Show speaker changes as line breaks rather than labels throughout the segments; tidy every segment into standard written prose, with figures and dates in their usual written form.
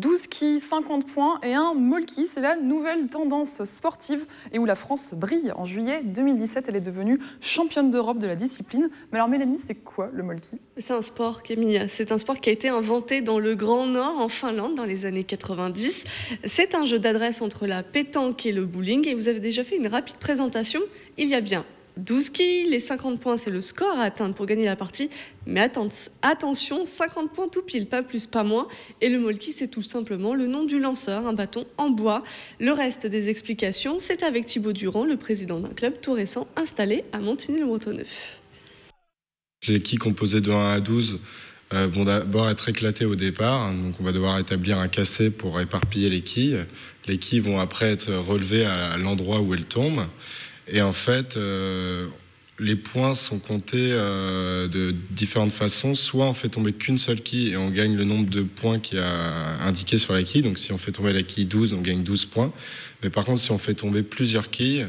12 quilles, 50 points et un molki. C'est la nouvelle tendance sportive et où la France brille. En juillet 2017, elle est devenue championne d'Europe de la discipline. Mais alors Mélanie, c'est quoi le molki?
C'est un sport, Camille. C'est un sport qui a été inventé dans le Grand Nord, en Finlande, dans les années 90. C'est un jeu d'adresse entre la pétanque et le bowling. Et vous avez déjà fait une rapide présentation. Il y a bien 12 quilles, les 50 points, c'est le score à atteindre pour gagner la partie. Mais attention, 50 points tout pile, pas plus, pas moins. Et le molki, c'est tout simplement le nom du lanceur, un bâton en bois. Le reste des explications, c'est avec Thibaut Durand, le président d'un club tout récent installé à Montigny-le-Bretonneux.
Les quilles composées de 1 à 12 vont d'abord être éclatées au départ. Donc on va devoir établir un cassé pour éparpiller les quilles. Les quilles vont après être relevées à l'endroit où elles tombent. Et en fait, les points sont comptés de différentes façons. Soit on fait tomber qu'une seule quille et on gagne le nombre de points qui a indiqué sur la quille. Donc si on fait tomber la quille 12, on gagne 12 points. Mais par contre, si on fait tomber plusieurs quilles,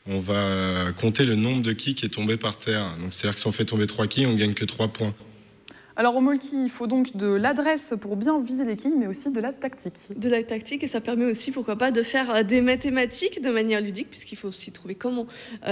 on va compter le nombre de quilles qui est tombé par terre. Donc c'est-à-dire que si on fait tomber 3 quilles, on gagne que 3 points.
Alors au molki, il faut donc de l'adresse pour bien viser les quilles, mais aussi de la tactique.
De la tactique, et ça permet aussi, pourquoi pas, de faire des mathématiques de manière ludique, puisqu'il faut aussi trouver comment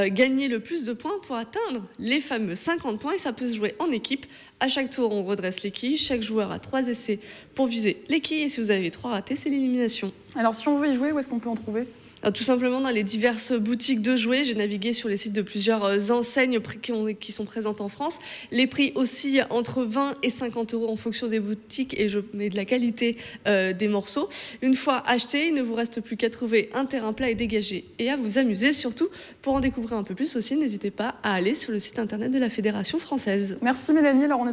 gagner le plus de points pour atteindre les fameux 50 points. Et ça peut se jouer en équipe. À chaque tour, on redresse les quilles. Chaque joueur a 3 essais pour viser les quilles. Et si vous avez 3 ratés, c'est l'élimination.
Alors si on veut y jouer, où est-ce qu'on peut en trouver ?
Tout simplement dans les diverses boutiques de jouets. J'ai navigué sur les sites de plusieurs enseignes qui sont présentes en France. Les prix oscillent entre 20 et 50 € en fonction des boutiques et de la qualité des morceaux. Une fois acheté, il ne vous reste plus qu'à trouver un terrain plat et dégagé et à vous amuser surtout. Pour en découvrir un peu plus aussi, n'hésitez pas à aller sur le site internet de la Fédération française.
Merci Mélanie. Alors on